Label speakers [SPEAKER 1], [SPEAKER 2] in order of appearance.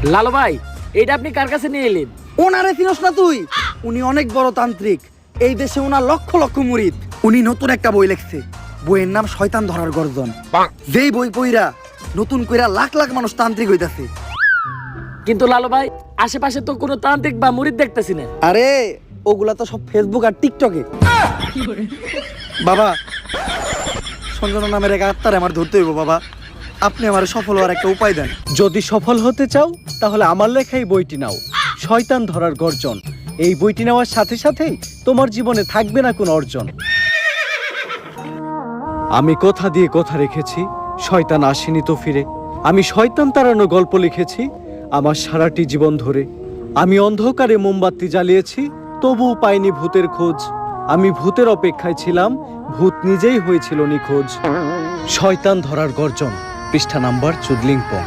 [SPEAKER 1] লালু ভাই, এটা আপনি কার কাছে নিয়ে এলেন?
[SPEAKER 2] ওনারে চিনস না তুই? উনি অনেক বড় তান্ত্রিক, এই দেশে ওনার লক্ষ লক্ষ মুরিদ। উনি নতুন একটা বই লিখছে, বইয়ের নাম শয়তান ধরার গর্জন। যেই বই পইরা নতুন কইরা লাখ লাখ মানুষ তান্ত্রিক হইতাছে।
[SPEAKER 1] কিন্তু লালু ভাই, আশেপাশে তো কোনো তান্ত্রিক বা মুরিদ দেখতেছি না।
[SPEAKER 2] আরে ওগুলা তো সব ফেসবুক আর টিকটকে। বাবা, সঞ্জনা নামের এক আত্মারে আমার ধরতে হইব বাবা। আপনি আমার সফল হওয়ার একটা উপায় দেন।
[SPEAKER 3] যদি সফল হতে চাও তাহলে আমার লেখা এই বইটি নাও, শয়তান ধরার গর্জন। এই বইটি নেওয়ার সাথে সাথেই তোমার জীবনে থাকবে না কোনো অর্জন। আমি কথা দিয়ে কথা রেখেছি, শয়তান আসেনি তো ফিরে। আমি শয়তান তাড়ানো গল্প লিখেছি আমার সারাটি জীবন ধরে। আমি অন্ধকারে মোমবাতি জ্বালিয়েছি, তবুও পাইনি ভূতের খোঁজ। আমি ভূতের অপেক্ষায় ছিলাম, ভূত নিজেই হয়েছিল নিখোঁজ। শয়তান ধরার গর্জন, পৃষ্ঠা নাম্বার চুদলিংপং।